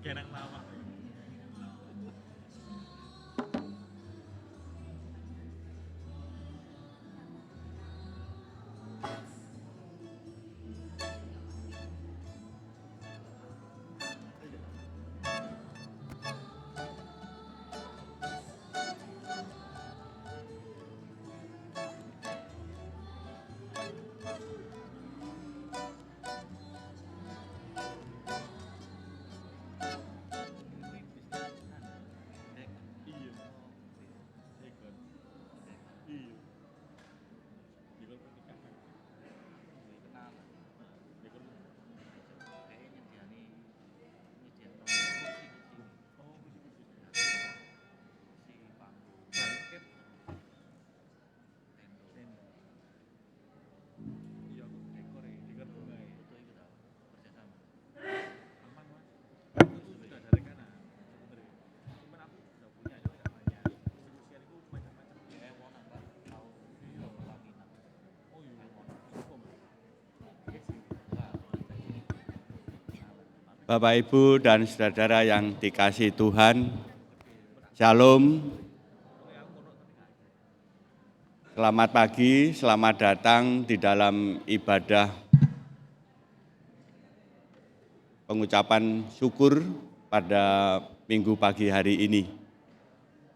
Kenang lama. Bapak, Ibu, dan saudara yang dikasihi Tuhan, Shalom. Selamat pagi, selamat datang di dalam ibadah pengucapan syukur pada minggu pagi hari ini.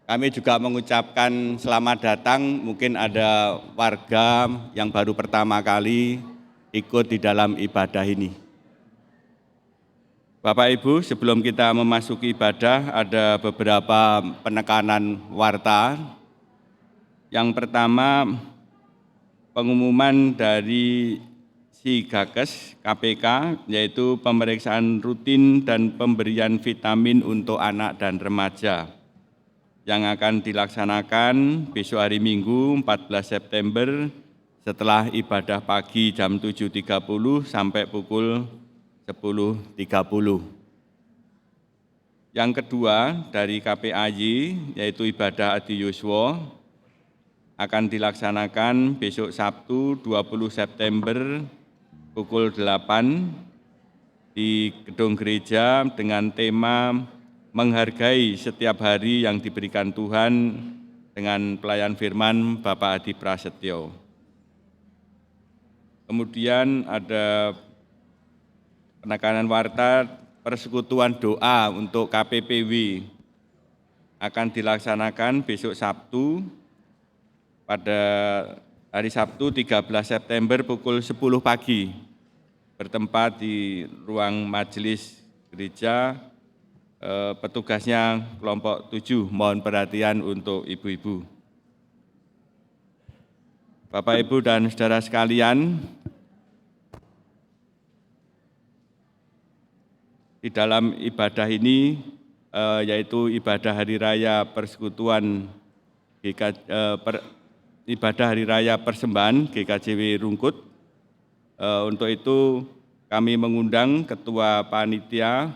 Kami juga mengucapkan selamat datang, mungkin ada warga yang baru pertama kali ikut di dalam ibadah ini. Bapak Ibu, sebelum kita memasuki ibadah, ada beberapa penekanan warta. Yang pertama, pengumuman dari Sigakes KPK, yaitu pemeriksaan rutin dan pemberian vitamin untuk anak dan remaja, yang akan dilaksanakan besok hari Minggu 14 September setelah ibadah pagi jam 7.30 sampai pukul 10.30. Yang kedua dari KPAY, yaitu ibadah Adi Yuswa, akan dilaksanakan besok Sabtu 20 September pukul 8 di gedung gereja dengan tema menghargai setiap hari yang diberikan Tuhan dengan pelayan firman Bapak Adi Prasetyo. Kemudian ada penekanan warta persekutuan doa untuk KPPW akan dilaksanakan besok Sabtu pada hari Sabtu 13 September pukul 10 pagi bertempat di ruang majelis gereja, petugasnya kelompok 7, mohon perhatian untuk ibu-ibu. Bapak, Ibu, dan saudara sekalian, di dalam ibadah ini, yaitu ibadah Hari Raya Persekutuan ibadah Hari Raya Persembahan GKJW Rungkut. Untuk itu kami mengundang Ketua Panitia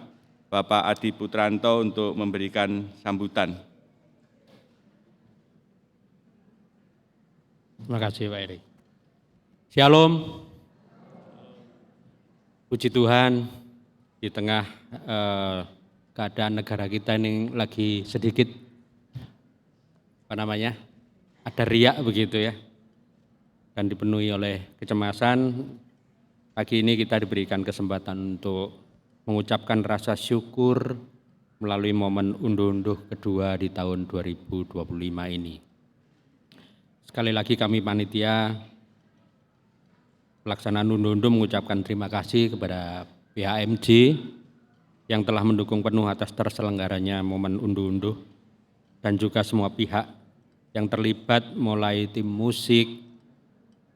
Bapak Adi Putranto untuk memberikan sambutan. Terima kasih Pak Eri. Shalom. Puji Tuhan, di tengah keadaan negara kita ini lagi sedikit ada riak begitu ya, dan dipenuhi oleh kecemasan. Pagi ini kita diberikan kesempatan untuk mengucapkan rasa syukur melalui momen unduh-unduh kedua di tahun 2025 ini. Sekali lagi kami panitia pelaksanaan unduh-unduh mengucapkan terima kasih kepada pihak MJ yang telah mendukung penuh atas terselenggaranya momen unduh-unduh, dan juga semua pihak yang terlibat mulai tim musik,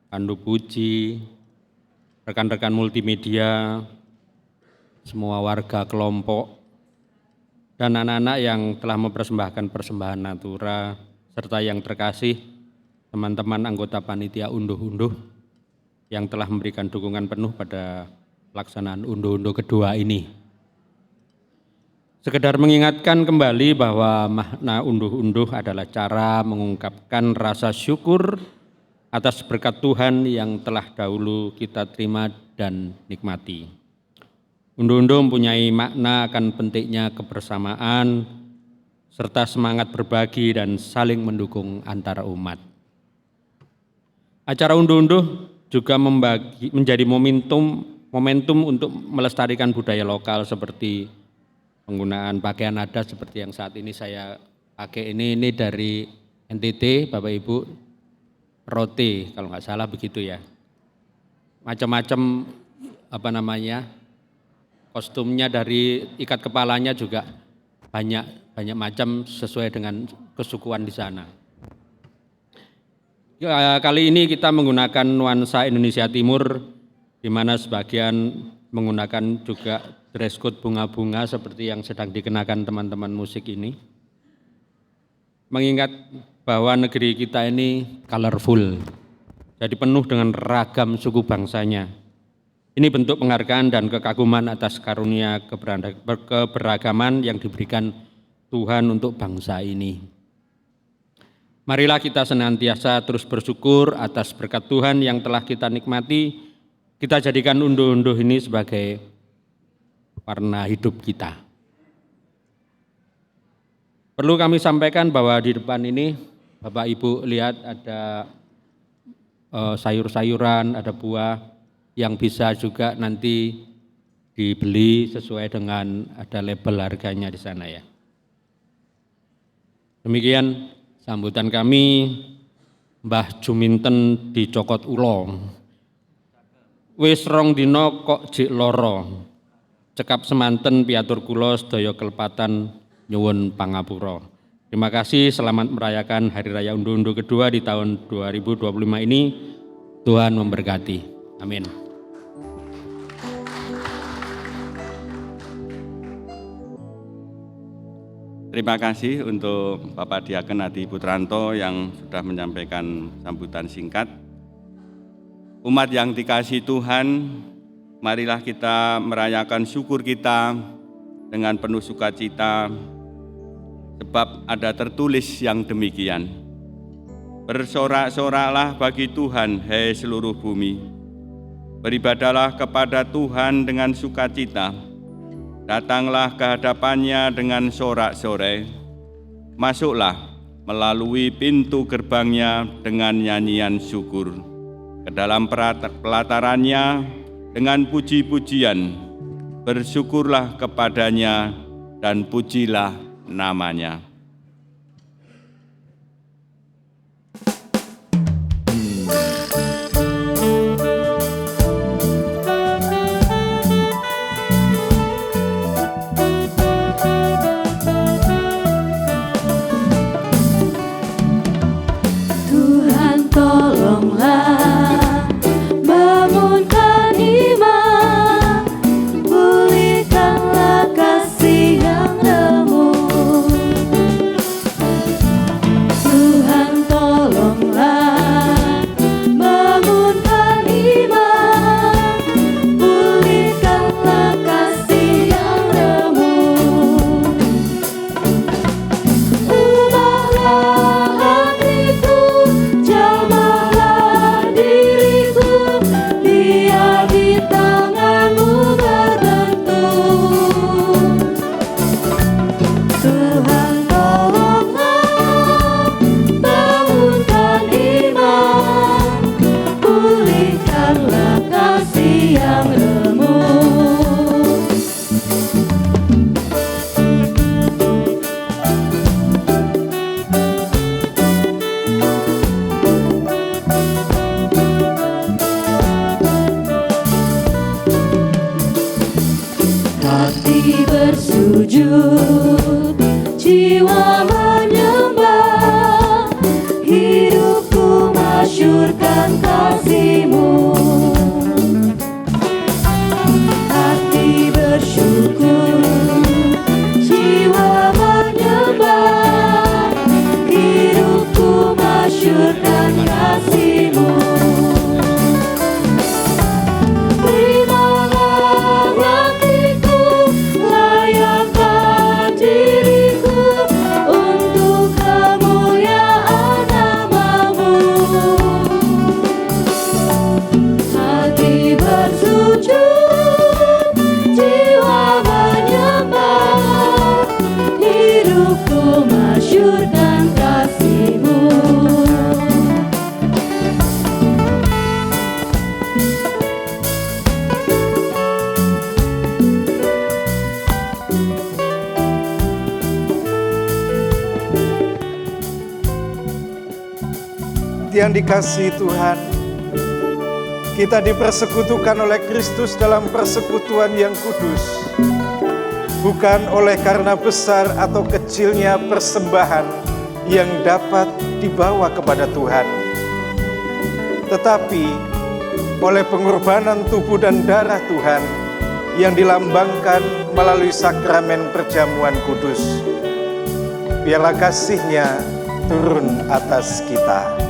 pandu puji, rekan-rekan multimedia, semua warga kelompok, dan anak-anak yang telah mempersembahkan persembahan natura, serta yang terkasih teman-teman anggota panitia unduh-unduh yang telah memberikan dukungan penuh pada pelaksanaan unduh-unduh kedua ini. Sekedar mengingatkan kembali bahwa makna unduh-unduh adalah cara mengungkapkan rasa syukur atas berkat Tuhan yang telah dahulu kita terima dan nikmati. Unduh-unduh mempunyai makna akan pentingnya kebersamaan, serta semangat berbagi dan saling mendukung antara umat. Acara unduh-unduh juga menjadi momentum untuk melestarikan budaya lokal seperti penggunaan pakaian adat seperti yang saat ini saya pakai ini dari NTT, Bapak Ibu, Rote kalau nggak salah begitu ya. Macam-macam kostumnya dari ikat kepalanya juga banyak macam sesuai dengan kesukuan di sana. Kali ini kita menggunakan nuansa Indonesia Timur, di mana sebagian menggunakan juga dress code bunga-bunga seperti yang sedang dikenakan teman-teman musik ini. Mengingat bahwa negeri kita ini colorful, jadi penuh dengan ragam suku bangsanya. Ini bentuk penghargaan dan kekaguman atas karunia keberagaman yang diberikan Tuhan untuk bangsa ini. Marilah kita senantiasa terus bersyukur atas berkat Tuhan yang telah kita nikmati. Kita jadikan unduh-unduh ini sebagai warna hidup kita. Perlu kami sampaikan bahwa di depan ini, Bapak Ibu lihat ada sayur-sayuran, ada buah yang bisa juga nanti dibeli sesuai dengan ada label harganya di sana ya. Demikian sambutan kami Mbah Juminten di Cokot Ulo. Wis rong dina kok jek loro. Cekap semanten piatur kula sedaya kelepatan nyuwun pangapura. Terima kasih, selamat merayakan Hari Raya Unduh-unduh kedua di tahun 2025 ini. Tuhan memberkati. Amin. Terima kasih untuk Bapak Diaken Adi Putranto yang sudah menyampaikan sambutan singkat. Umat yang dikasihi Tuhan, marilah kita merayakan syukur kita dengan penuh sukacita, sebab ada tertulis yang demikian. Bersorak-soraklah bagi Tuhan, hai seluruh bumi. Beribadahlah kepada Tuhan dengan sukacita. Datanglah ke hadapannya dengan sorak-sorai. Masuklah melalui pintu gerbangnya dengan nyanyian syukur. Ke dalam pelatarannya dengan puji-pujian. Bersyukurlah kepadanya dan pujilah namanya. Hati bersujud, jiwa yang dikasihi Tuhan, kita dipersekutukan oleh Kristus dalam persekutuan yang kudus, bukan oleh karena besar atau kecilnya persembahan yang dapat dibawa kepada Tuhan, tetapi oleh pengorbanan tubuh dan darah Tuhan yang dilambangkan melalui sakramen perjamuan kudus. Biarlah kasih-Nya turun atas kita.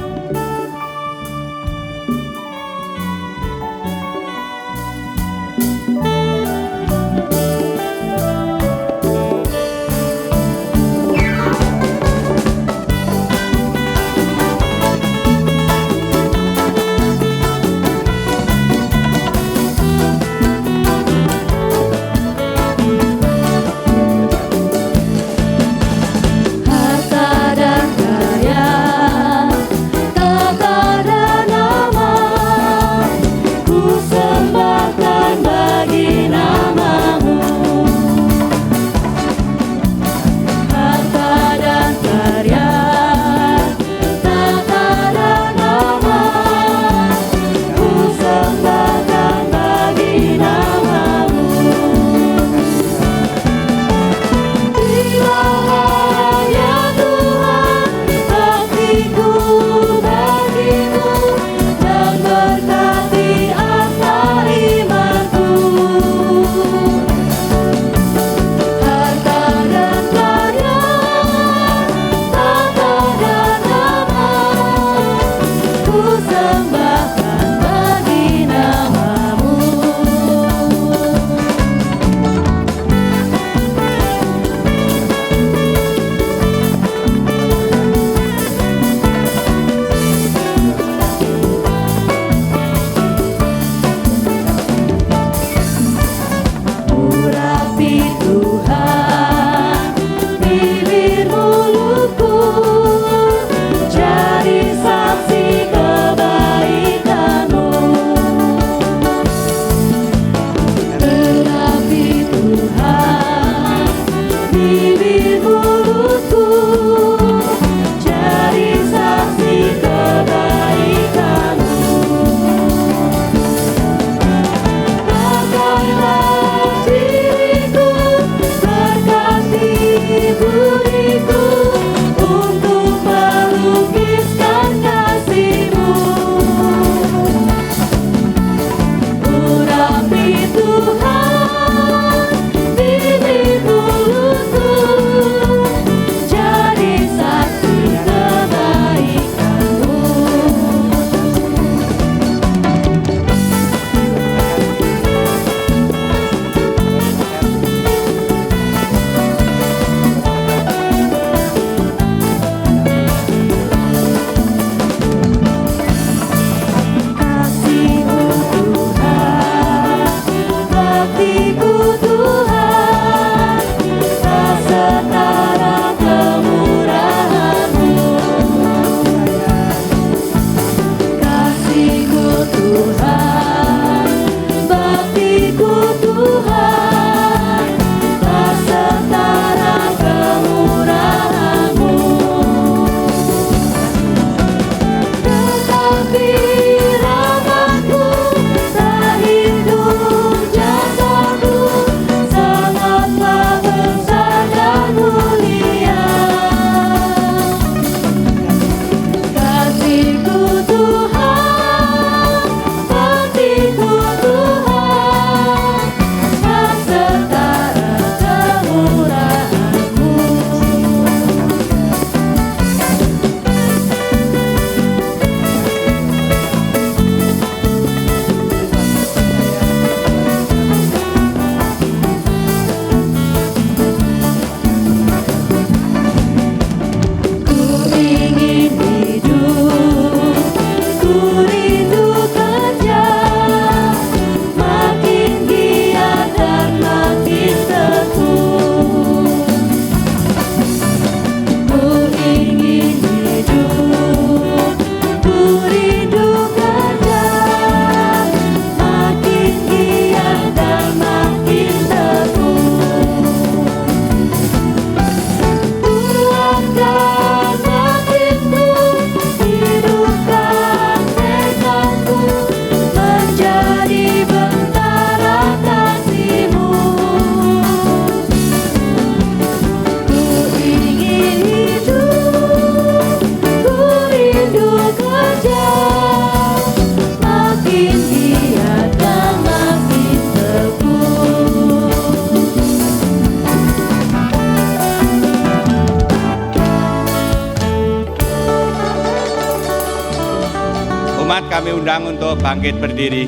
kami undang untuk bangkit berdiri.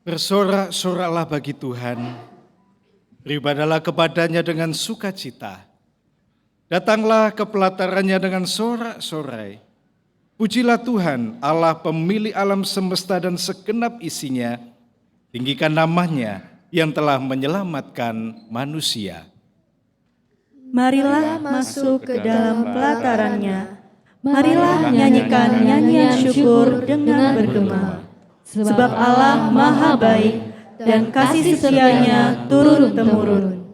Bersorak-soraklah bagi Tuhan, beribadahlah kepadanya dengan sukacita. Datanglah ke pelatarannya dengan sorak-sorai. Pujilah Tuhan, Allah pemilik alam semesta dan segenap isinya. Tinggikan namanya yang telah menyelamatkan manusia. Marilah masuk ke dalam pelatarannya. Marilah nyanyikan nyanyian syukur dengan bergema. Sebab Allah Maha Baik dan kasih setianya turun-temurun.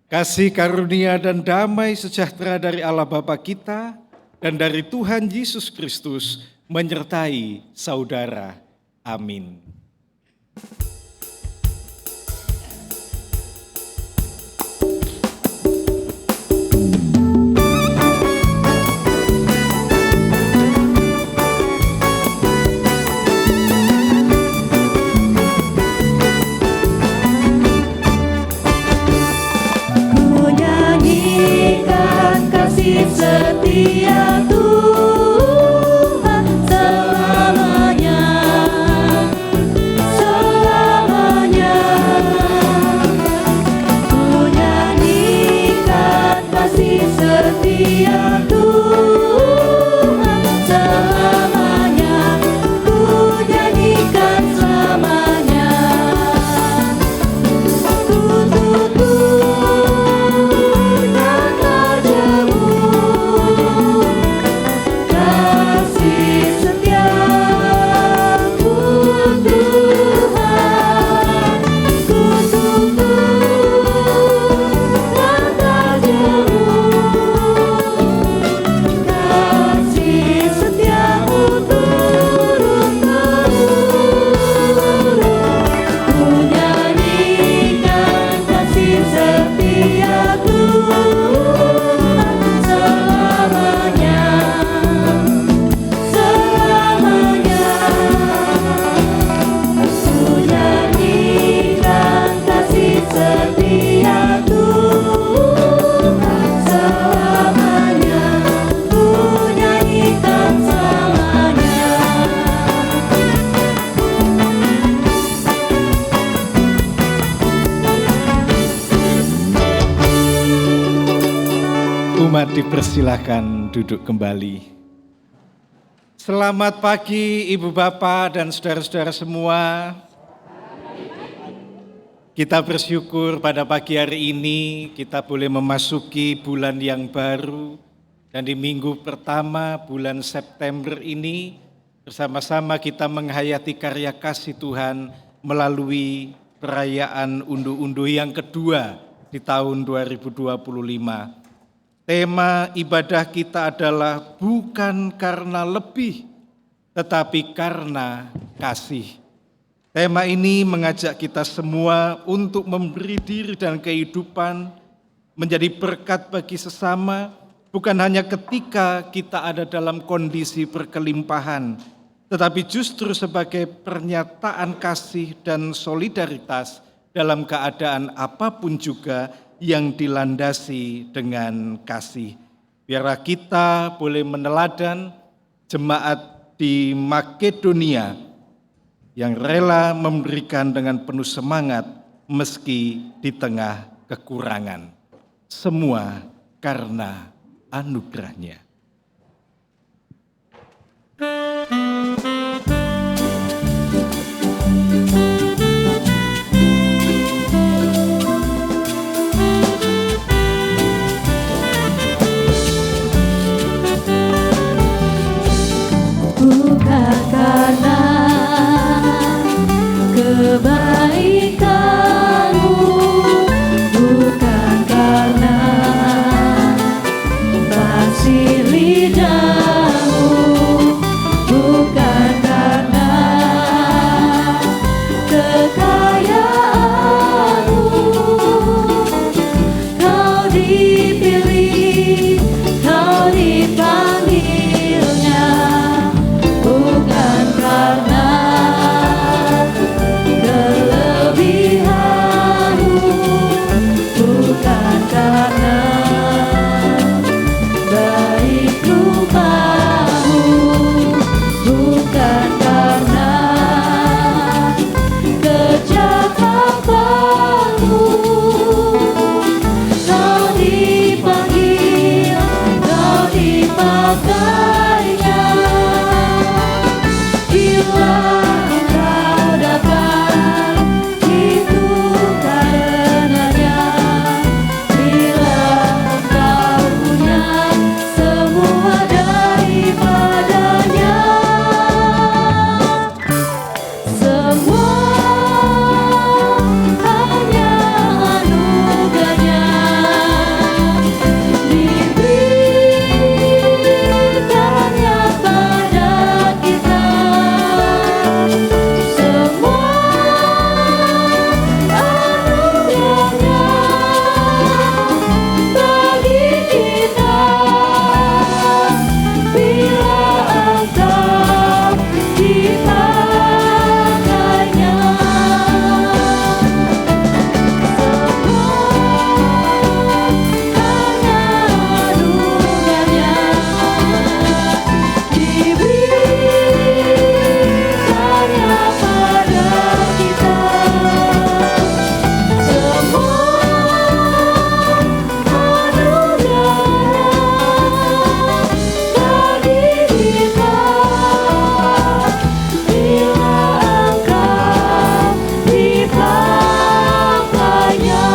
Kasih karunia dan damai sejahtera dari Allah Bapa kita dan dari Tuhan Yesus Kristus menyertai saudara. Amin. Setia Tuhan selamanya, selamanya. Ku nyanyikan kasih setia Tuhan selamanya, ku nyanyikan selamanya. Umat dipersilahkan duduk kembali. Selamat pagi Ibu Bapak dan saudara-saudara semua. Kita bersyukur pada pagi hari ini kita boleh memasuki bulan yang baru. Dan di minggu pertama bulan September ini bersama-sama kita menghayati karya kasih Tuhan melalui perayaan unduh-unduh yang kedua di tahun 2025. Tema ibadah kita adalah bukan karena lebih, tetapi karena kasih. Tema ini mengajak kita semua untuk memberi diri dan kehidupan menjadi berkat bagi sesama, bukan hanya ketika kita ada dalam kondisi berkelimpahan, tetapi justru sebagai pernyataan kasih dan solidaritas dalam keadaan apapun juga yang dilandasi dengan kasih. Biarlah kita boleh meneladan jemaat di Makedonia yang rela memberikan dengan penuh semangat meski di tengah kekurangan. Semua karena anugerahnya. Bukan karena kebaikanmu, bukan karena kasih pakainya. Bila engkau dapat, itu karenanya. Bila engkau punya semua daripadanya, semua hanya anugerahnya. Diberikannya pada kita, semua anugerahnya bagi kita. Bila engkau dipakainya, diberikannya pada kita, semua anugerahnya bagi kita. Bila engkau dipakainya.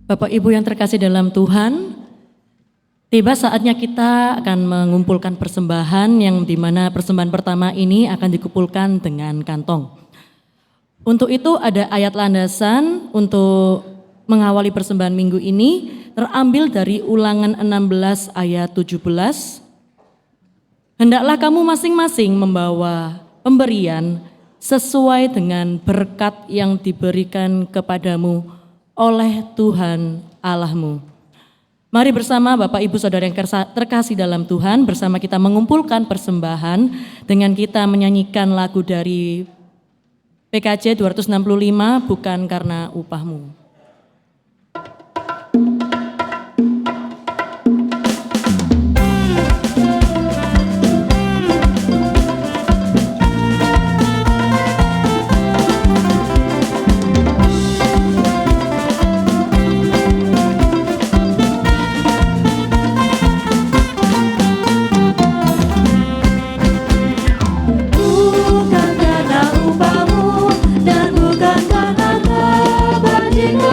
Bapak Ibu yang terkasih dalam Tuhan, tiba saatnya kita akan mengumpulkan persembahan yang dimana persembahan pertama ini akan dikumpulkan dengan kantong. Untuk itu ada ayat landasan untuk mengawali persembahan minggu ini terambil dari Ulangan 16 ayat 17. Hendaklah kamu masing-masing membawa pemberian sesuai dengan berkat yang diberikan kepadamu oleh Tuhan Allahmu. Mari bersama Bapak Ibu Saudara yang terkasih dalam Tuhan, bersama kita mengumpulkan persembahan dengan kita menyanyikan lagu dari PKJ 265, Bukan Karena Upahmu. Bukan karena upahmu dan bukan karena kebajikan.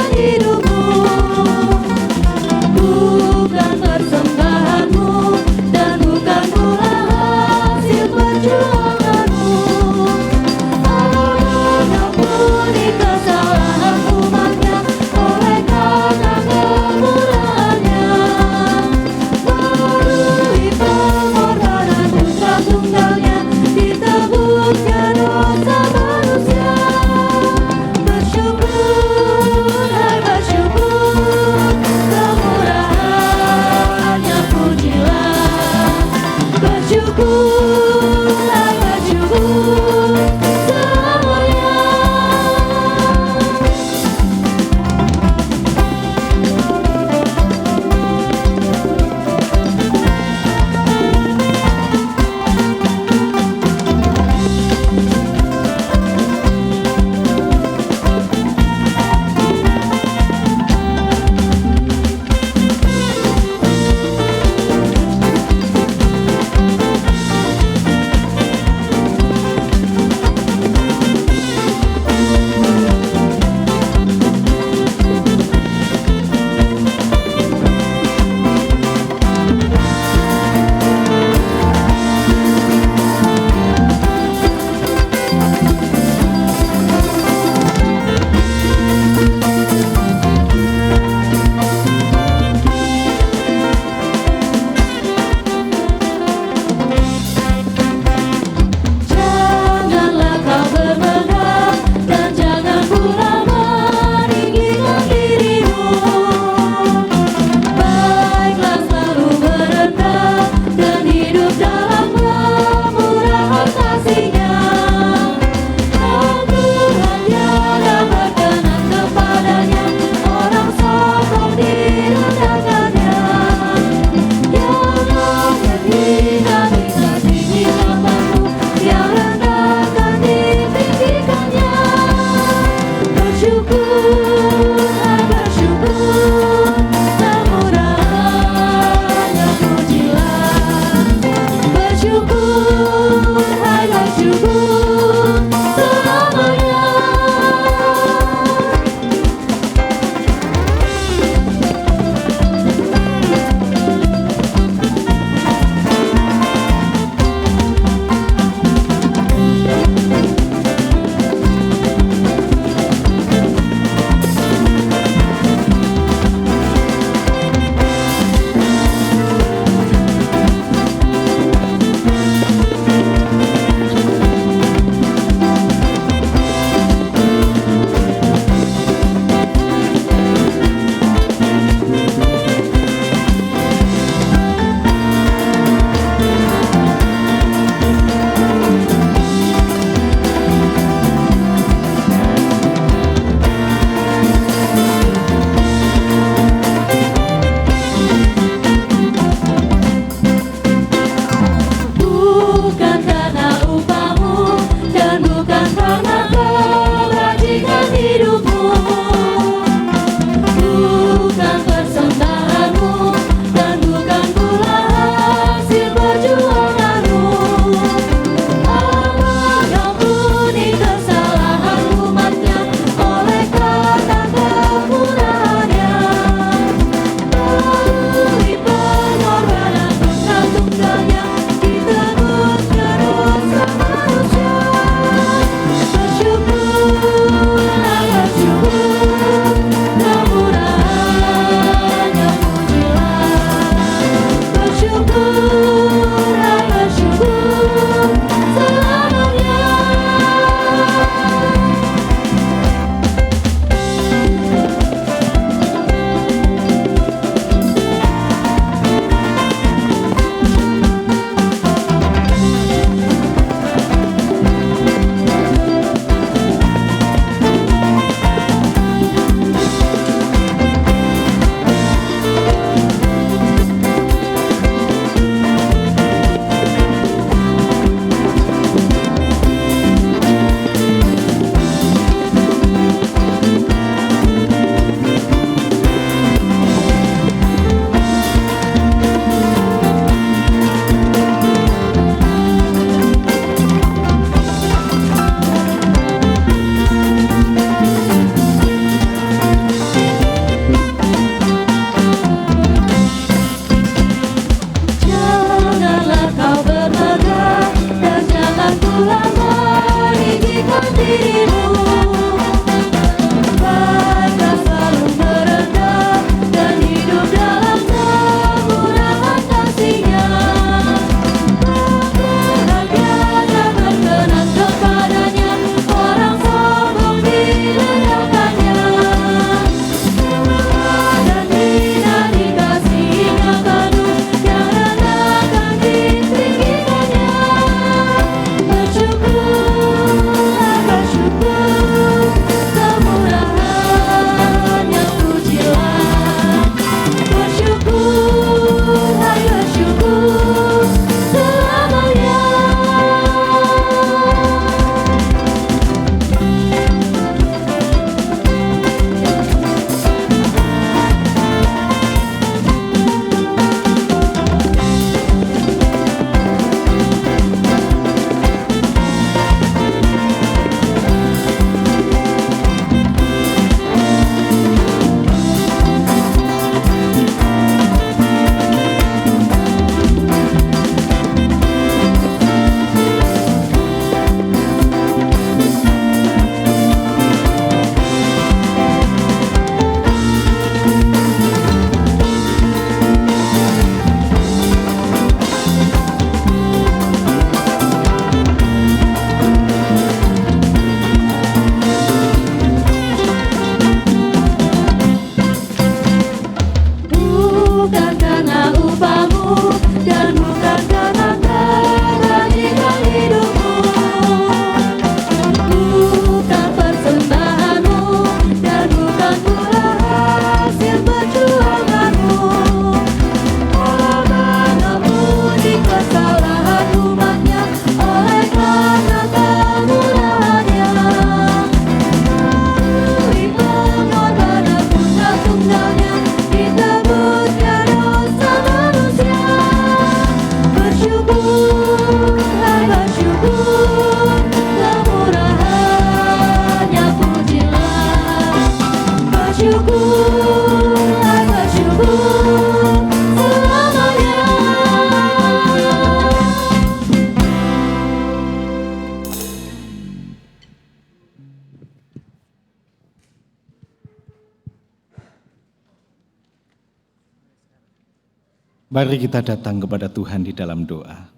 Mari kita datang kepada Tuhan di dalam doa.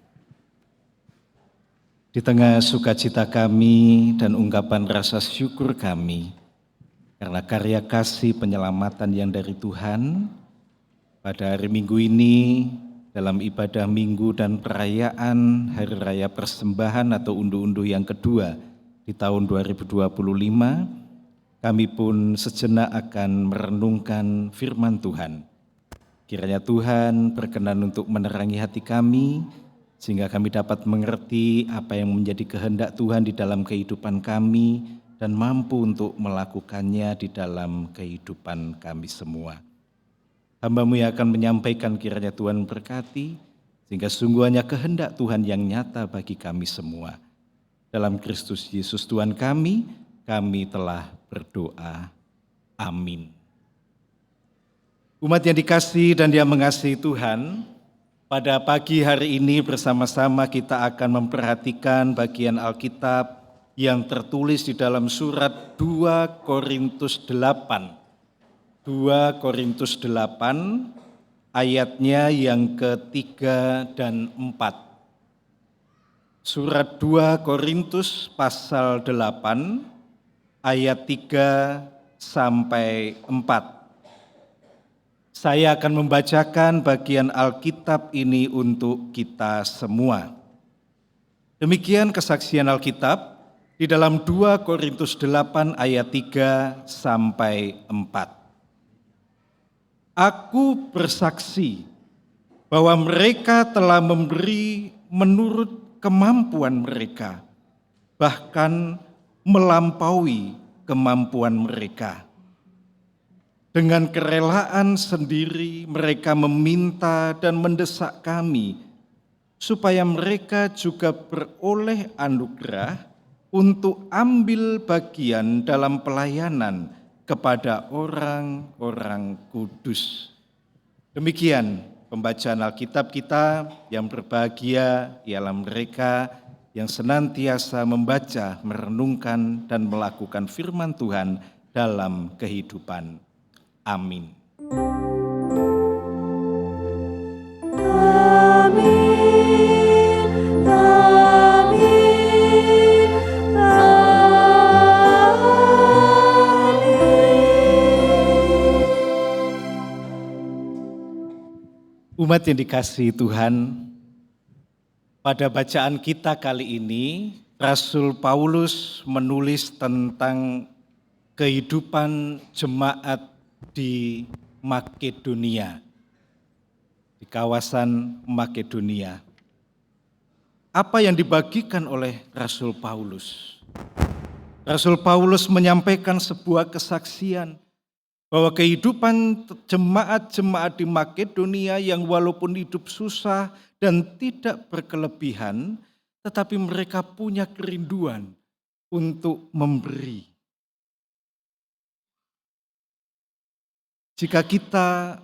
Di tengah sukacita kami dan ungkapan rasa syukur kami karena karya kasih penyelamatan yang dari Tuhan, pada hari Minggu ini dalam ibadah Minggu dan perayaan Hari Raya Persembahan atau unduh-unduh yang kedua di tahun 2025, kami pun sejenak akan merenungkan firman Tuhan. Kiranya Tuhan berkenan untuk menerangi hati kami, sehingga kami dapat mengerti apa yang menjadi kehendak Tuhan di dalam kehidupan kami dan mampu untuk melakukannya di dalam kehidupan kami semua. Hamba-Mu yang akan menyampaikan kiranya Tuhan berkati, sehingga sungguhnya kehendak Tuhan yang nyata bagi kami semua. Dalam Kristus Yesus Tuhan kami telah berdoa. Amin. Umat yang dikasihi dan yang mengasihi Tuhan, pada pagi hari ini bersama-sama kita akan memperhatikan bagian Alkitab yang tertulis di dalam surat 2 Korintus 8. 2 Korintus 8 ayatnya yang ketiga dan 4. Surat 2 Korintus pasal 8 ayat 3 sampai 4. Saya akan membacakan bagian Alkitab ini untuk kita semua. Demikian kesaksian Alkitab di dalam 2 Korintus 8 ayat 3 sampai 4. Aku bersaksi bahwa mereka telah memberi menurut kemampuan mereka, bahkan melampaui kemampuan mereka. Dengan kerelaan sendiri mereka meminta dan mendesak kami supaya mereka juga beroleh anugerah untuk ambil bagian dalam pelayanan kepada orang-orang kudus. Demikian pembacaan Alkitab kita. Yang berbahagia ialah mereka yang senantiasa membaca, merenungkan, dan melakukan firman Tuhan dalam kehidupan. Amin. Amin. Amin. Amin. Umat yang dikasihi Tuhan, pada bacaan kita kali ini, Rasul Paulus menulis tentang kehidupan jemaat di Makedonia, di kawasan Makedonia. Apa yang dibagikan oleh Rasul Paulus? Rasul Paulus menyampaikan sebuah kesaksian bahwa kehidupan jemaat-jemaat di Makedonia yang walaupun hidup susah dan tidak berkelebihan, tetapi mereka punya kerinduan untuk memberi. Jika kita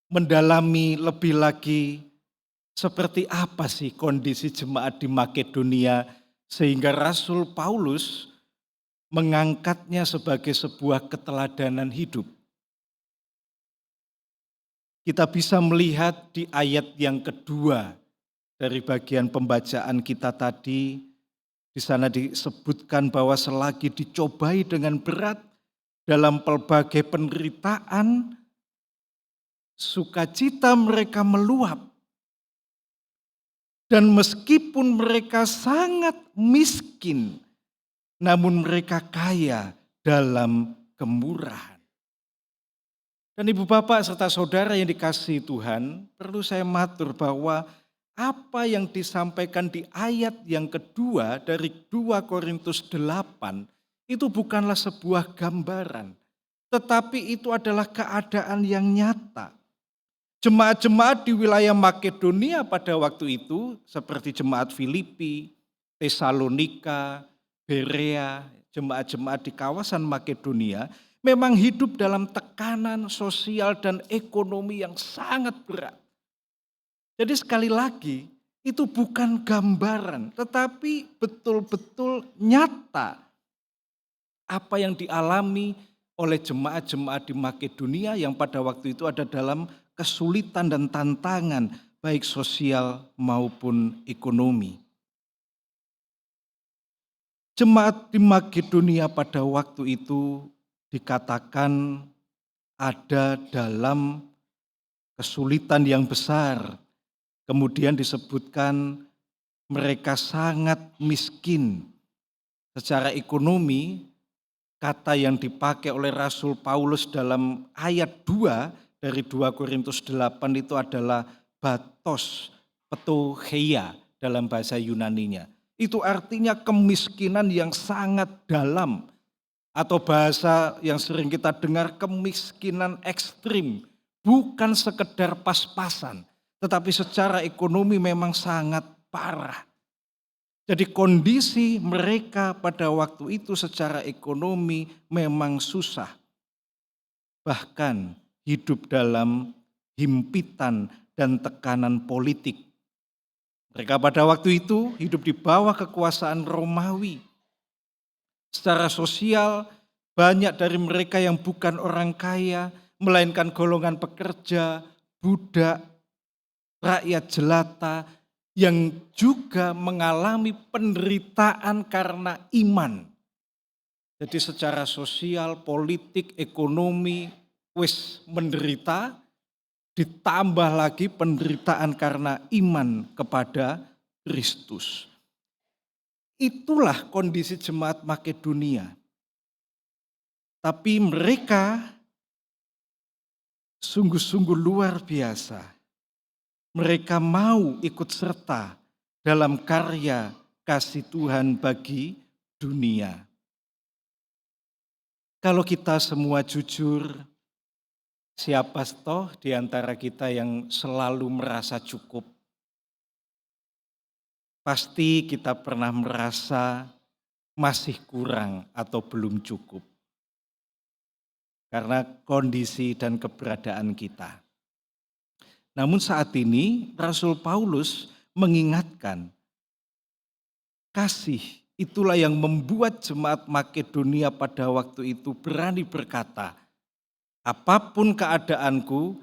mendalami lebih lagi seperti apa sih kondisi jemaat di Makedonia sehingga Rasul Paulus mengangkatnya sebagai sebuah keteladanan hidup. Kita bisa melihat di ayat yang kedua dari bagian pembacaan kita tadi, di sana disebutkan bahwa selagi dicobai dengan berat, dalam pelbagai penderitaan, sukacita mereka meluap. Dan meskipun mereka sangat miskin, namun mereka kaya dalam kemurahan. Dan ibu bapak serta saudara yang dikasihi Tuhan, perlu saya matur bahwa apa yang disampaikan di ayat yang kedua dari 2 Korintus 8, itu bukanlah sebuah gambaran, tetapi itu adalah keadaan yang nyata. Jemaat-jemaat di wilayah Makedonia pada waktu itu, seperti jemaat Filipi, Tesalonika, Berea, jemaat-jemaat di kawasan Makedonia, memang hidup dalam tekanan sosial dan ekonomi yang sangat berat. Jadi sekali lagi, itu bukan gambaran, tetapi betul-betul nyata apa yang dialami oleh jemaat-jemaat di Makedonia yang pada waktu itu ada dalam kesulitan dan tantangan baik sosial maupun ekonomi. Jemaat di Makedonia pada waktu itu dikatakan ada dalam kesulitan yang besar. Kemudian disebutkan mereka sangat miskin. Secara ekonomi, kata yang dipakai oleh Rasul Paulus dalam ayat 2 dari 2 Korintus 8 itu adalah batos, petocheia dalam bahasa Yunaninya. Itu artinya kemiskinan yang sangat dalam, atau bahasa yang sering kita dengar kemiskinan ekstrim, bukan sekedar pas-pasan, tetapi secara ekonomi memang sangat parah. Jadi kondisi mereka pada waktu itu secara ekonomi memang susah. Bahkan hidup dalam himpitan dan tekanan politik. Mereka pada waktu itu hidup di bawah kekuasaan Romawi. Secara sosial, banyak dari mereka yang bukan orang kaya, melainkan golongan pekerja, budak, rakyat jelata, yang juga mengalami penderitaan karena iman. Jadi secara sosial, politik, ekonomi, wis menderita, ditambah lagi penderitaan karena iman kepada Kristus. Itulah kondisi jemaat Makedonia. Tapi mereka sungguh-sungguh luar biasa. Mereka mau ikut serta dalam karya kasih Tuhan bagi dunia. Kalau kita semua jujur, siapa toh di antara kita yang selalu merasa cukup? Pasti kita pernah merasa masih kurang atau belum cukup. Karena kondisi dan keberadaan kita. Namun saat ini Rasul Paulus mengingatkan, kasih itulah yang membuat jemaat Makedonia pada waktu itu berani berkata, apapun keadaanku,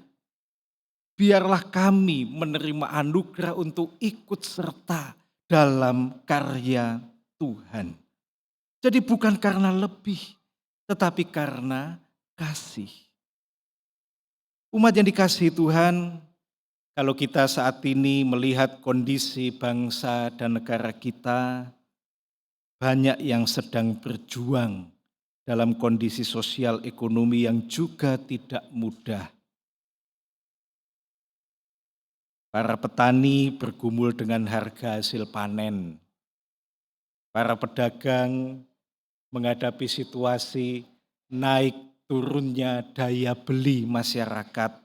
biarlah kami menerima anugerah untuk ikut serta dalam karya Tuhan. Jadi bukan karena lebih, tetapi karena kasih. Umat yang dikasihi Tuhan, kalau kita saat ini melihat kondisi bangsa dan negara kita, banyak yang sedang berjuang dalam kondisi sosial ekonomi yang juga tidak mudah. Para petani bergumul dengan harga hasil panen. Para pedagang menghadapi situasi naik turunnya daya beli masyarakat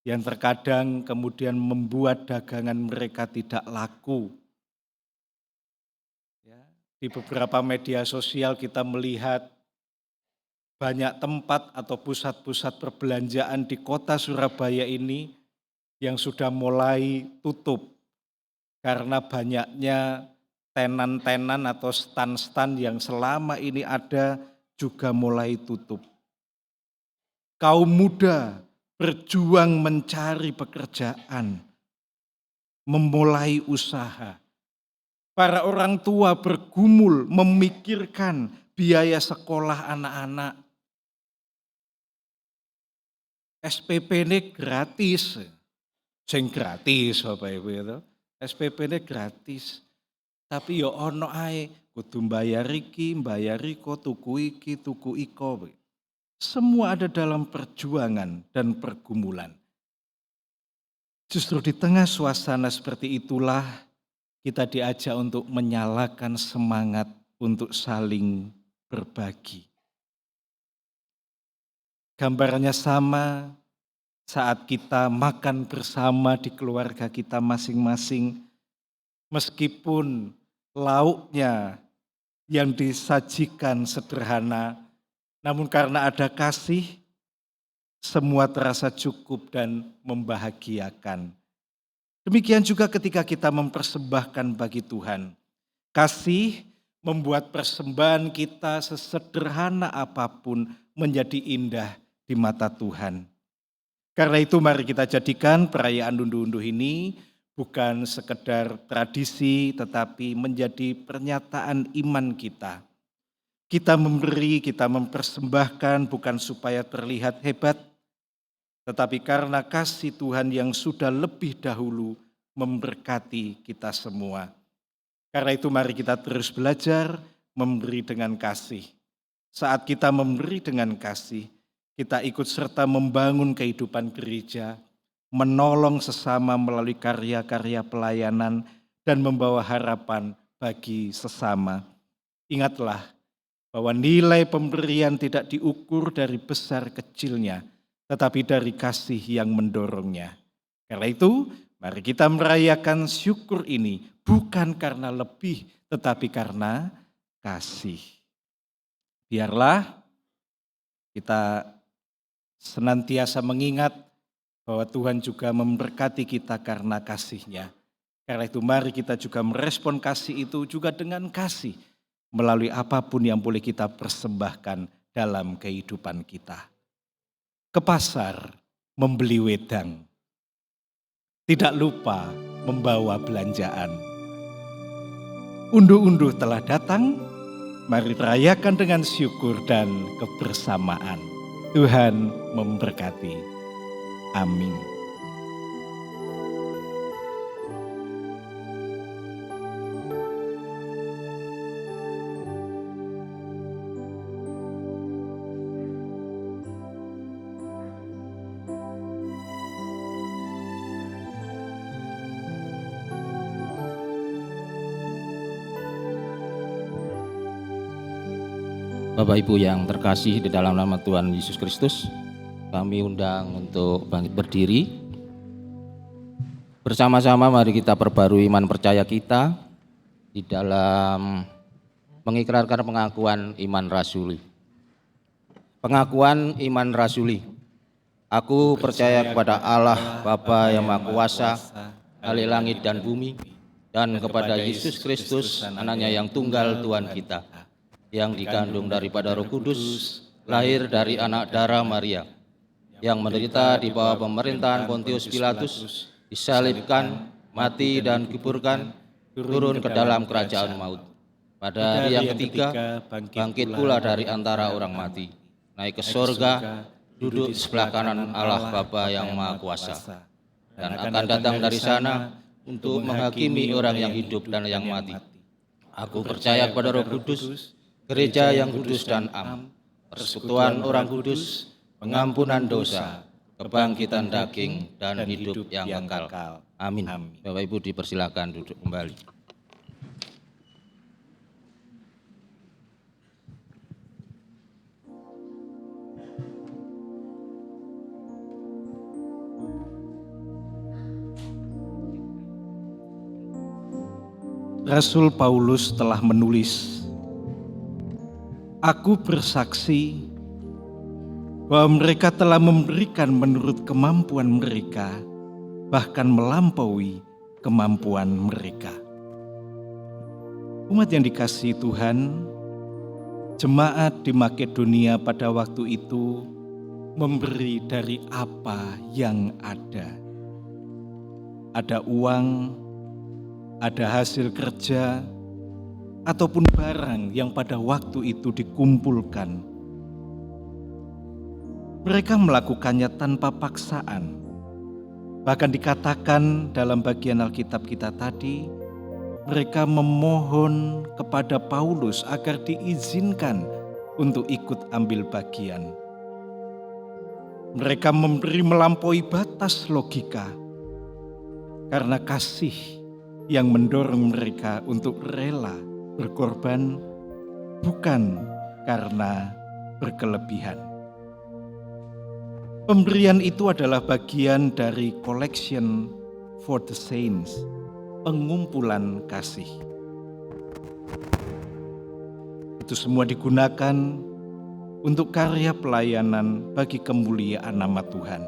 yang terkadang kemudian membuat dagangan mereka tidak laku. Di beberapa media sosial kita melihat banyak tempat atau pusat-pusat perbelanjaan di kota Surabaya ini yang sudah mulai tutup karena banyaknya tenan-tenan atau stan-stan yang selama ini ada juga mulai tutup. Kaum muda berjuang mencari pekerjaan, memulai usaha. Para orang tua bergumul memikirkan biaya sekolah anak-anak. SPP ini gratis. Sing gratis Bapak Ibu itu. SPP ini gratis. Tapi ya ono ae kudu mbayar iki, mbayar iko, tuku iki, tuku iko. Semua ada dalam perjuangan dan pergumulan. Justru di tengah suasana seperti itulah kita diajak untuk menyalakan semangat untuk saling berbagi. Gambarannya sama saat kita makan bersama di keluarga kita masing-masing, meskipun lauknya yang disajikan sederhana, namun karena ada kasih, semua terasa cukup dan membahagiakan. Demikian juga ketika kita mempersembahkan bagi Tuhan. Kasih membuat persembahan kita sesederhana apapun menjadi indah di mata Tuhan. Karena itu mari kita jadikan perayaan unduh-unduh ini bukan sekedar tradisi, tetapi menjadi pernyataan iman kita. Kita memberi, kita mempersembahkan bukan supaya terlihat hebat, tetapi karena kasih Tuhan yang sudah lebih dahulu memberkati kita semua. Karena itu mari kita terus belajar memberi dengan kasih. Saat kita memberi dengan kasih, kita ikut serta membangun kehidupan gereja, menolong sesama melalui karya-karya pelayanan, dan membawa harapan bagi sesama. Ingatlah bahwa nilai pemberian tidak diukur dari besar kecilnya, tetapi dari kasih yang mendorongnya. Karena itu, mari kita merayakan syukur ini bukan karena lebih, tetapi karena kasih. Biarlah kita senantiasa mengingat bahwa Tuhan juga memberkati kita karena kasih-Nya. Karena itu mari kita juga merespon kasih itu juga dengan kasih melalui apapun yang boleh kita persembahkan dalam kehidupan kita. Ke pasar membeli wedang, tidak lupa membawa belanjaan. Unduh-unduh telah datang, mari rayakan dengan syukur dan kebersamaan. Tuhan memberkati. Amin. Bapak Ibu yang terkasih di dalam nama Tuhan Yesus Kristus, kami undang untuk bangkit berdiri. Bersama-sama mari kita perbarui iman percaya kita di dalam mengikrarkan pengakuan iman rasuli. Pengakuan iman rasuli. Aku percaya kepada Allah Bapa yang Maha Kuasa, ahli langit dan bumi, dan kepada Yesus Kristus, anaknya yang tunggal Tuhan kita, yang dikandung daripada Roh Kudus, lahir dari anak darah Maria, yang menderita di bawah pemerintahan Pontius Pilatus, disalibkan, mati dan dikuburkan, turun ke dalam kerajaan maut. Pada hari yang ketiga, bangkit pula dari antara orang mati, naik ke sorga, duduk di sebelah kanan Allah Bapa yang Maha Kuasa, dan akan datang dari sana untuk menghakimi orang yang hidup dan yang mati. Aku percaya kepada Roh Kudus, gereja yang kudus dan am, persekutuan orang kudus, pengampunan dosa, kebangkitan daging, dan hidup yang kekal. Amin. Bapak Ibu dipersilakan duduk kembali. Rasul Paulus telah menulis, "Aku bersaksi bahwa mereka telah memberikan menurut kemampuan mereka, bahkan melampaui kemampuan mereka." Umat yang dikasihi Tuhan, jemaat di Makedonia pada waktu itu memberi dari apa yang ada. Ada uang, ada hasil kerja, ataupun barang yang pada waktu itu dikumpulkan. Mereka melakukannya tanpa paksaan. Bahkan dikatakan dalam bagian Alkitab kita tadi, mereka memohon kepada Paulus agar diizinkan untuk ikut ambil bagian. Mereka memberi melampaui batas logika karena kasih yang mendorong mereka untuk rela berkorban, bukan karena berkelebihan. Pemberian itu adalah bagian dari collection for the saints, pengumpulan kasih. Itu semua digunakan untuk karya pelayanan bagi kemuliaan nama Tuhan.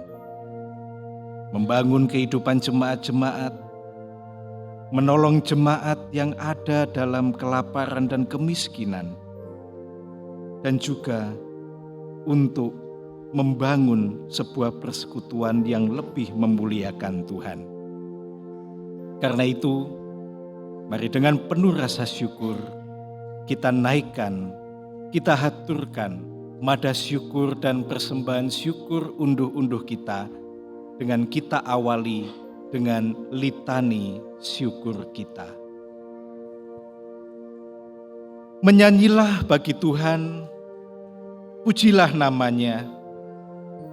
Membangun kehidupan jemaat-jemaat, menolong jemaat yang ada dalam kelaparan dan kemiskinan, dan juga untuk membangun sebuah persekutuan yang lebih memuliakan Tuhan. Karena itu, mari dengan penuh rasa syukur kita naikkan, kita haturkan mada syukur dan persembahan syukur unduh-unduh kita dengan kita awali dengan litani syukur kita. Menyanyilah bagi Tuhan, pujilah namanya,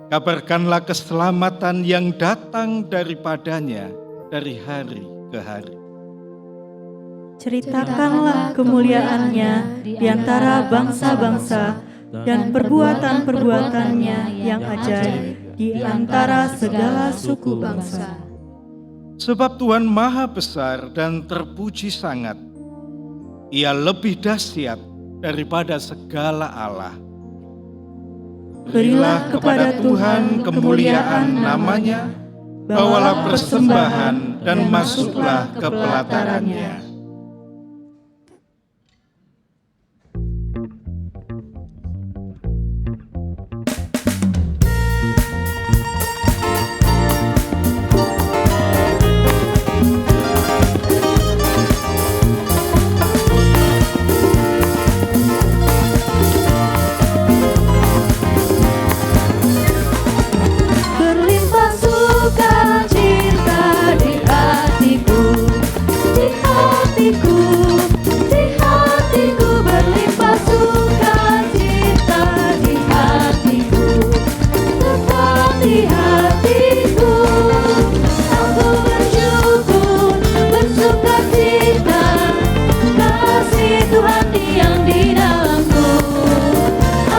kabarkanlah keselamatan yang datang daripadanya dari hari ke hari. Ceritakanlah kemuliaannya di antara bangsa-bangsa dan perbuatan-perbuatannya yang ajaib di antara segala suku bangsa. Sebab Tuhan Maha Besar dan terpuji sangat. Ia lebih dahsyat daripada segala Allah. Berilah kepada Tuhan kemuliaan namanya, bawalah persembahan dan masuklah ke pelatarannya.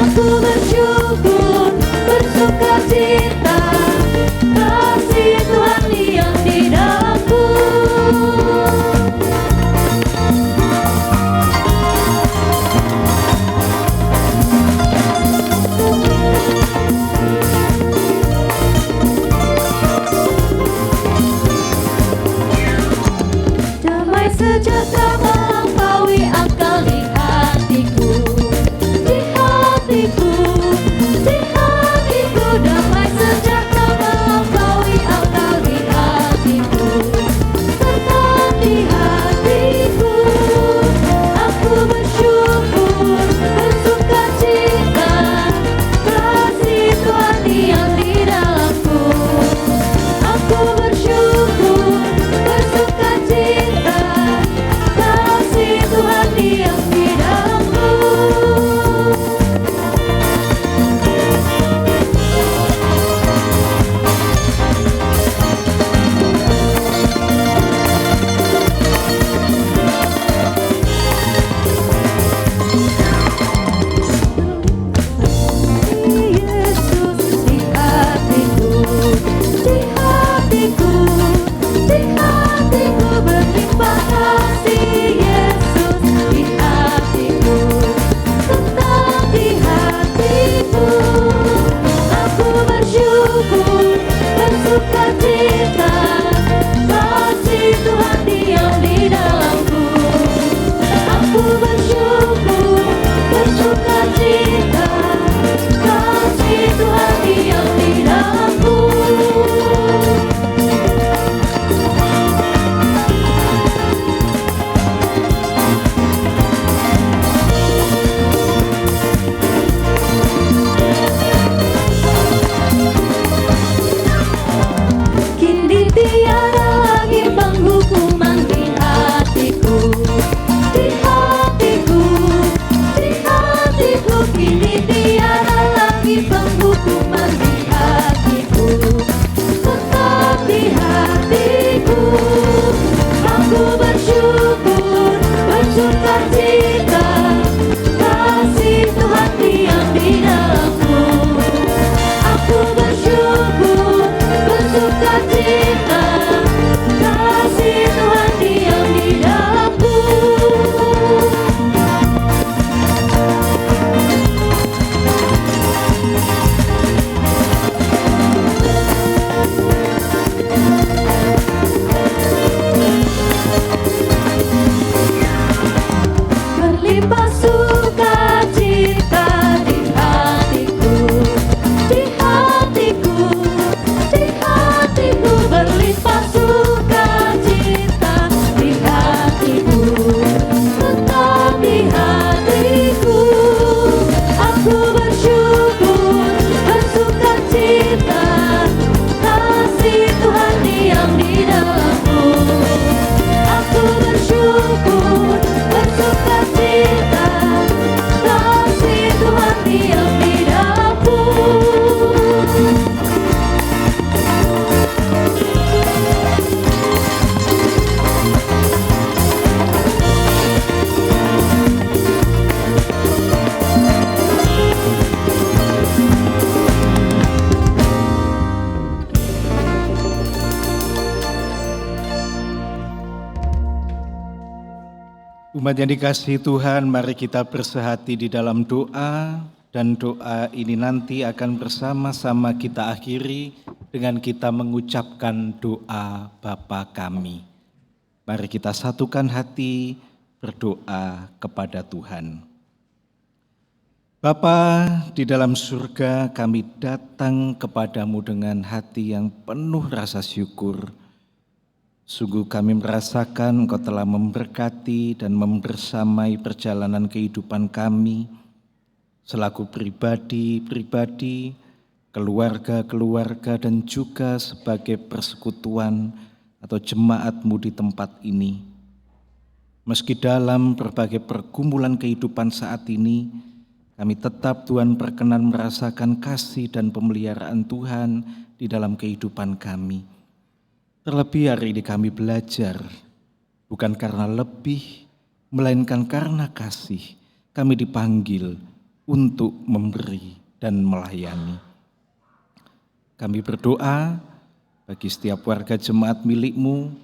Aku bersyukur, bersukacita, Umat yang dikasihi Tuhan, mari kita bersehati di dalam doa, dan doa ini nanti akan bersama-sama kita akhiri dengan kita mengucapkan doa Bapa kami. Mari kita satukan hati berdoa kepada Tuhan. Bapa di dalam surga, kami datang kepadamu dengan hati yang penuh rasa syukur. Sungguh kami merasakan Engkau telah memberkati dan membersamai perjalanan kehidupan kami, selaku pribadi-pribadi, keluarga-keluarga, dan juga sebagai persekutuan atau jemaat-Mu di tempat ini. Meski dalam berbagai pergumulan kehidupan saat ini, kami tetap Tuhan berkenan merasakan kasih dan pemeliharaan Tuhan di dalam kehidupan kami. Terlebih hari ini kami belajar, bukan karena lebih, melainkan karena kasih, kami dipanggil untuk memberi dan melayani. Kami berdoa bagi setiap warga jemaat milik-Mu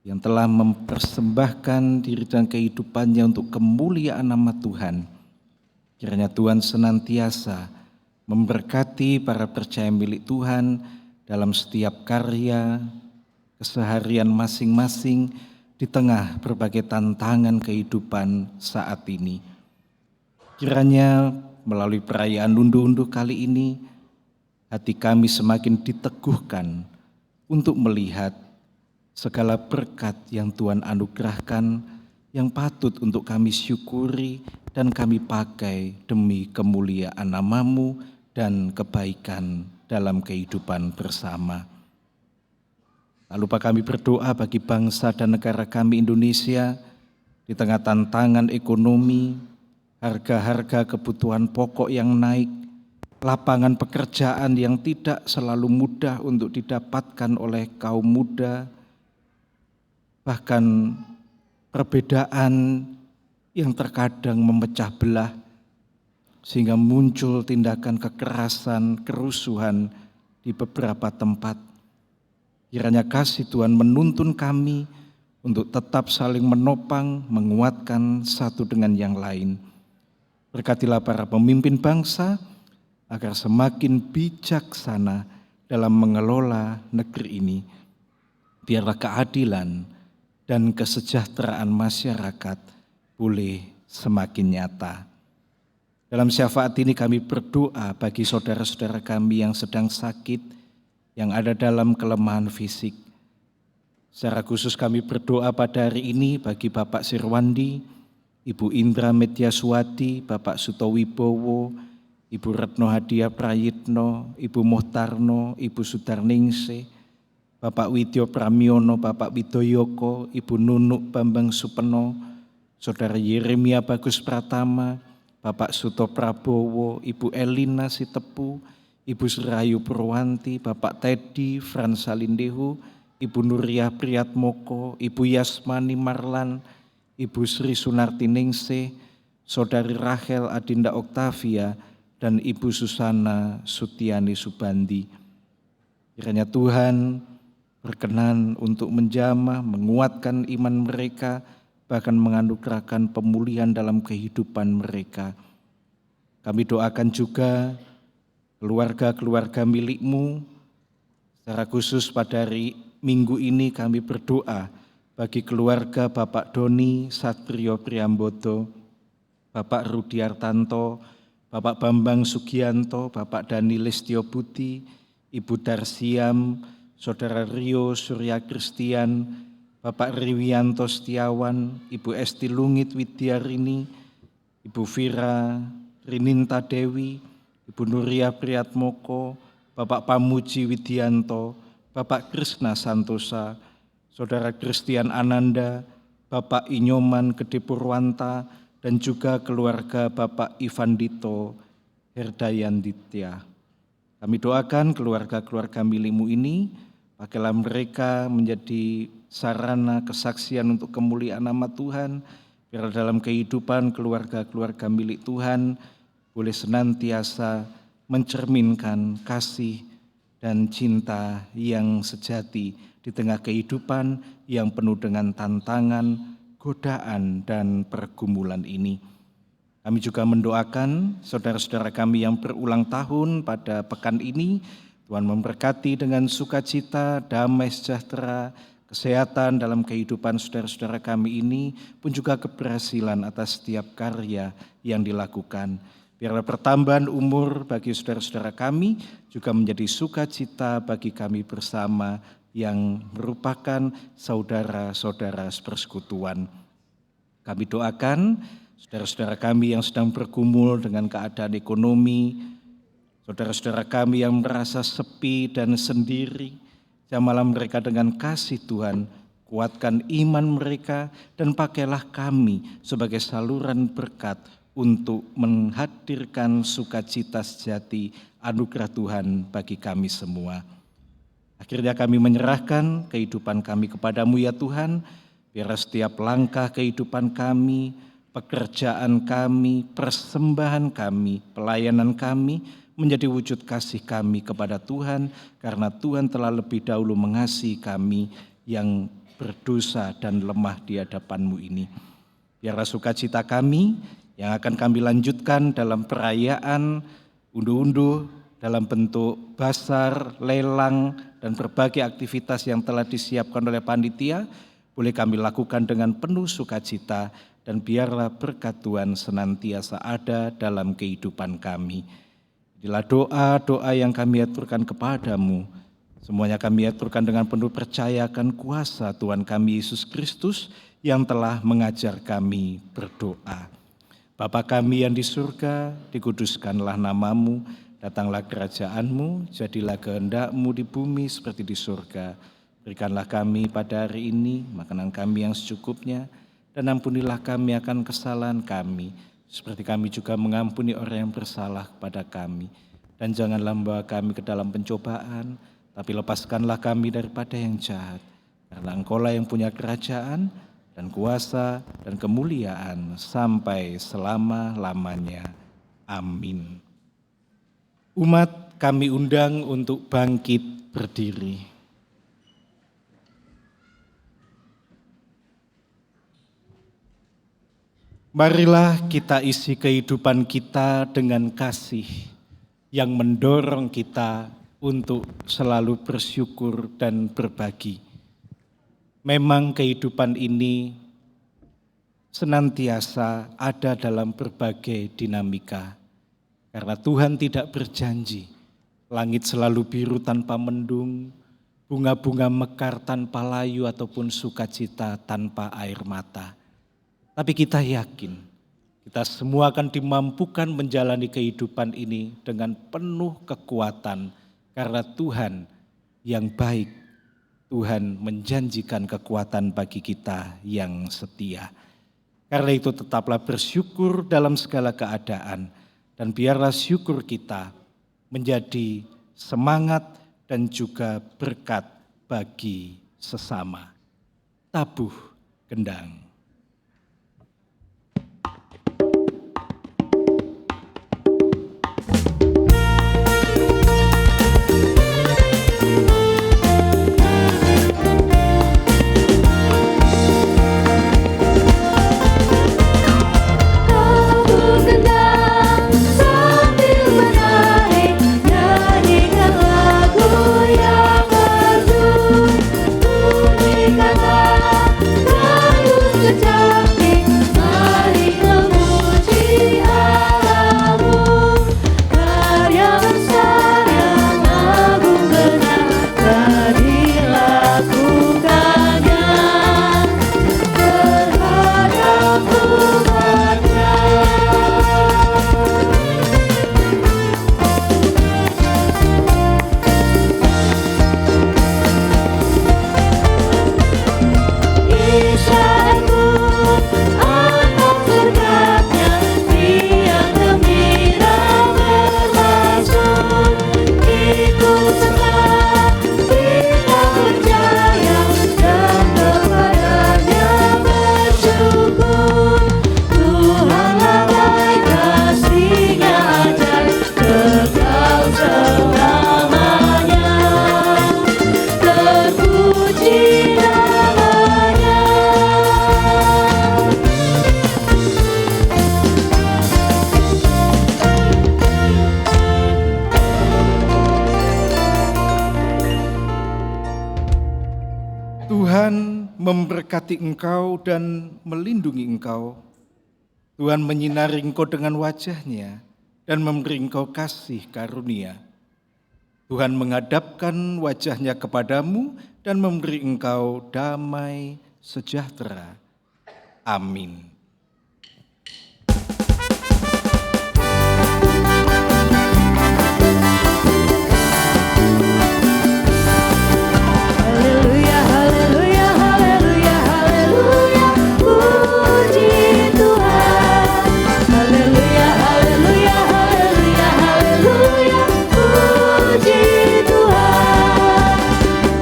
yang telah mempersembahkan diri dan kehidupannya untuk kemuliaan nama Tuhan. Kiranya Tuhan senantiasa memberkati para percaya milik Tuhan dalam setiap karya, keseharian masing-masing di tengah berbagai tantangan kehidupan saat ini. Kiranya melalui perayaan unduh-unduh kali ini, hati kami semakin diteguhkan untuk melihat segala berkat yang Tuhan anugerahkan, yang patut untuk kami syukuri dan kami pakai demi kemuliaan nama-Mu dan kebaikan dalam kehidupan bersama. Tak lupa kami berdoa bagi bangsa dan negara kami Indonesia di tengah tantangan ekonomi, harga-harga kebutuhan pokok yang naik, lapangan pekerjaan yang tidak selalu mudah untuk didapatkan oleh kaum muda, bahkan perbedaan yang terkadang memecah belah sehingga muncul tindakan kekerasan, kerusuhan di beberapa tempat. Kiranya kasih Tuhan menuntun kami untuk tetap saling menopang, menguatkan satu dengan yang lain. Berkatilah para pemimpin bangsa agar semakin bijaksana dalam mengelola negeri ini. Biarlah keadilan dan kesejahteraan masyarakat boleh semakin nyata. Dalam syafaat ini kami berdoa bagi saudara-saudara kami yang sedang sakit, yang ada dalam kelemahan fisik. Secara khusus kami berdoa pada hari ini bagi Bapak Sirwandi, Ibu Indra Medyaswati, Bapak Sutowibowo, Ibu Retno Hadia Prayitno, Ibu Mohtarno, Ibu Sudarningsih, Bapak Widyo Pramiono, Bapak Widoyoko, Ibu Nunuk Bambang Supeno, Saudara Yeremia Bagus Pratama, Bapak Suto Prabowo, Ibu Elina Sitepu, Ibu Serayu Purwanti, Bapak Teddy Fransalindehu, Ibu Nuriah Priyatmoko, Ibu Yasmani Marlan, Ibu Sri Sunarti Ningsih, Saudari Rachel Adinda Oktavia, dan Ibu Susana Sutiani Subandi. Kiranya Tuhan berkenan untuk menjamah, menguatkan iman mereka, bahkan menganugerahkan pemulihan dalam kehidupan mereka. Kami doakan juga keluarga-keluarga milik-Mu. Secara khusus pada hari Minggu ini kami berdoa bagi keluarga Bapak Doni Satrio Priambodo, Bapak Rudi Artanto, Bapak Bambang Sugianto, Bapak Dani Listio Budi, Ibu Darsiam, Saudara Rio Surya Kristian, Bapak Riwianto Setiawan, Ibu Esti Lungit Widyarini, Ibu Vira Rininta Dewi, Ibu Nuria Priyatmoko, Bapak Pamuji Widianto, Bapak Krishna Santosa, Saudara Christian Ananda, Bapak Inyoman Gede Purwanta, dan juga keluarga Bapak Ivandito Herdayanditya. Kami doakan keluarga-keluarga milik-Mu ini, pakailah mereka menjadi sarana kesaksian untuk kemuliaan nama Tuhan, biar dalam kehidupan keluarga-keluarga milik Tuhan boleh senantiasa mencerminkan kasih dan cinta yang sejati di tengah kehidupan yang penuh dengan tantangan, godaan dan pergumulan ini. Kami juga mendoakan saudara-saudara kami yang berulang tahun pada pekan ini, Tuhan memberkati dengan sukacita, damai sejahtera, kesehatan dalam kehidupan saudara-saudara kami ini, pun juga keberhasilan atas setiap karya yang dilakukan. Biarlah pertambahan umur bagi saudara-saudara kami juga menjadi sukacita bagi kami bersama yang merupakan saudara-saudara persekutuan. Kami doakan saudara-saudara kami yang sedang bergumul dengan keadaan ekonomi, saudara-saudara kami yang merasa sepi dan sendiri, jamalah mereka dengan kasih Tuhan, kuatkan iman mereka dan pakailah kami sebagai saluran berkat untuk menghadirkan sukacita sejati anugerah Tuhan bagi kami semua. Akhirnya kami menyerahkan kehidupan kami kepadamu ya Tuhan, biar setiap langkah kehidupan kami, pekerjaan kami, persembahan kami, pelayanan kami menjadi wujud kasih kami kepada Tuhan, karena Tuhan telah lebih dahulu mengasihi kami yang berdosa dan lemah di hadapan-Mu ini. Biarlah sukacita kami yang akan kami lanjutkan dalam perayaan unduh-unduh dalam bentuk basar, lelang, dan berbagai aktivitas yang telah disiapkan oleh panitia, boleh kami lakukan dengan penuh sukacita, dan biarlah berkat Tuhan senantiasa ada dalam kehidupan kami. Inilah doa-doa yang kami aturkan kepadamu. Semuanya kami aturkan dengan penuh percaya akan kuasa Tuhan kami Yesus Kristus yang telah mengajar kami berdoa. Bapa kami yang di surga, dikuduskanlah namamu, datanglah kerajaan-Mu, jadilah kehendak-Mu di bumi seperti di surga. Berikanlah kami pada hari ini makanan kami yang secukupnya, dan ampunilah kami akan kesalahan kami, seperti kami juga mengampuni orang yang bersalah kepada kami. Dan janganlah membawa kami ke dalam pencobaan, tapi lepaskanlah kami daripada yang jahat. Karena Engkau-lah yang punya kerajaan, dan kuasa, dan kemuliaan sampai selama-lamanya. Amin. Umat kami undang untuk bangkit berdiri. Marilah kita isi kehidupan kita dengan kasih yang mendorong kita untuk selalu bersyukur dan berbagi. Memang kehidupan ini senantiasa ada dalam berbagai dinamika. Karena Tuhan tidak berjanji, langit selalu biru tanpa mendung, bunga-bunga mekar tanpa layu ataupun sukacita tanpa air mata. Tapi kita yakin, kita semua akan dimampukan menjalani kehidupan ini dengan penuh kekuatan. Karena Tuhan yang baik, Tuhan menjanjikan kekuatan bagi kita yang setia. Karena itu tetaplah bersyukur dalam segala keadaan, dan biarlah syukur kita menjadi semangat dan juga berkat bagi sesama. Tabuh gendang. Bunyikanlah memberkati engkau dan melindungi engkau. Tuhan menyinari engkau dengan wajah-Nya dan memberi engkau kasih karunia. Tuhan menghadapkan wajah-Nya kepadamu dan memberi engkau damai sejahtera. Amin. Haleluya, haleluya, haleluya, haleluya, puji Tuhan. Haleluya, haleluya, haleluya, haleluya, puji Tuhan.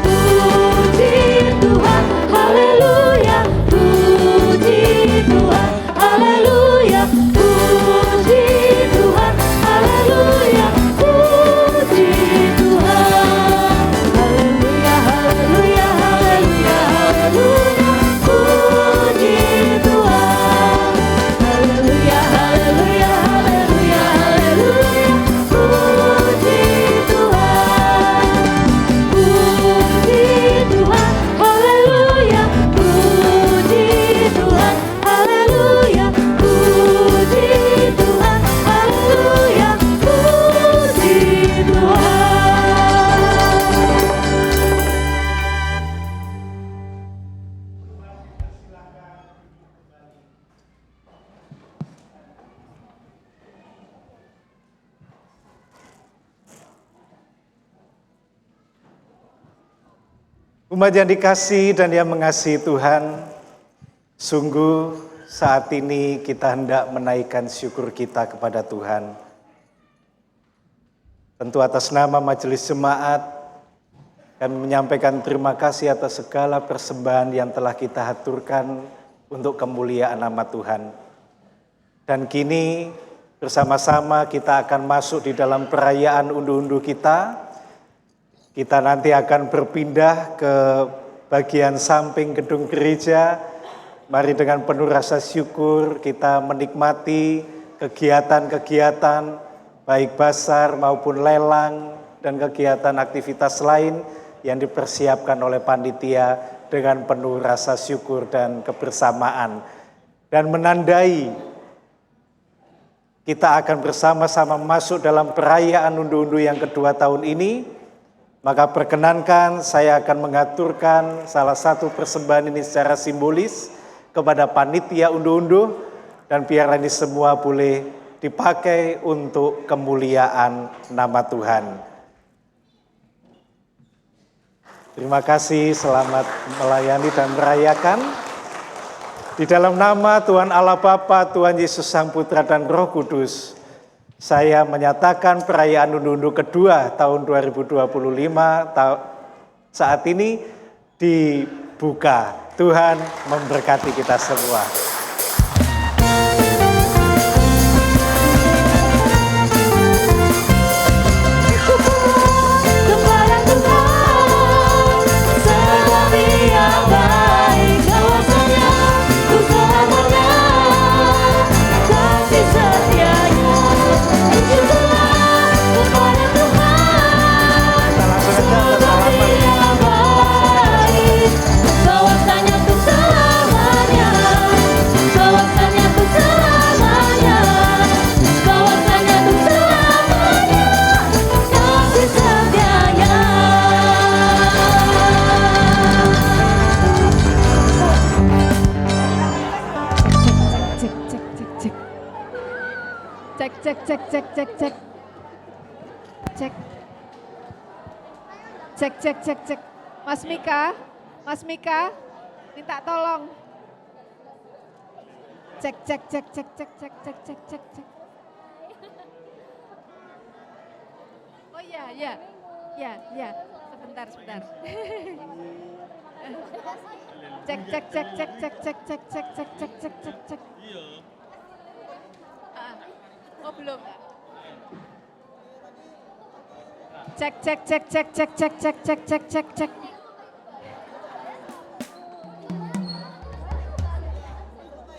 Puji Tuhan, haleluya, puji Tuhan, haleluya, puji Tuhan, haleluya, puji Tuhan. Haleluya, haleluya, haleluya, haleluya, puji Tuhan. Haleluya, haleluya, haleluya, haleluya, puji Tuhan. Puji Tuhan, haleluya, puji Tuhan, haleluya, puji Tuhan, haleluya, puji Tuhan. Umat yang dikasihi dan yang mengasihi Tuhan, sungguh saat ini kita hendak menaikkan syukur kita kepada Tuhan. Tentu atas nama Majelis Jemaat, kami menyampaikan terima kasih atas segala persembahan yang telah kita haturkan untuk kemuliaan nama Tuhan. Dan kini bersama-sama kita akan masuk di dalam perayaan unduh-unduh kita. Kita nanti akan berpindah ke bagian samping gedung gereja. Mari dengan penuh rasa syukur kita menikmati kegiatan-kegiatan baik basar maupun lelang dan kegiatan aktivitas lain yang dipersiapkan oleh panitia dengan penuh rasa syukur dan kebersamaan. Dan menandai kita akan bersama-sama masuk dalam perayaan unduh-unduh yang kedua tahun ini. Maka perkenankan saya akan mengaturkan salah satu persembahan ini secara simbolis kepada panitia unduh-unduh dan biarlah ini semua boleh dipakai untuk kemuliaan nama Tuhan. Terima kasih, selamat melayani dan merayakan. Di dalam nama Tuhan Allah Bapa, Tuhan Yesus Sang Putra dan Roh Kudus, saya menyatakan perayaan unduh-unduh kedua tahun 2025 saat ini dibuka. Tuhan memberkati kita semua. Kepada Tuhan, segala yang baik kawasannya, usahamanya, kasih setianya. Pujilah kepada Tuhan, segala yang baik kawasannya untuk selamanya, kawasannya untuk selamanya, kawasannya untuk selamanya, kasih setianya. Cek. Mas Mika, minta tolong. Cek. Oh iya. Sebentar. Cek. Oh belum. Cek.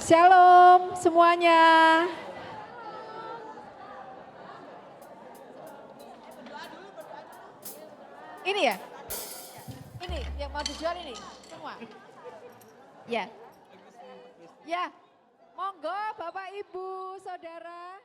Shalom semuanya. Ini ya? Ini yang mau dijual ini semua. Ya. Ya. Monggo Bapak Ibu, Saudara.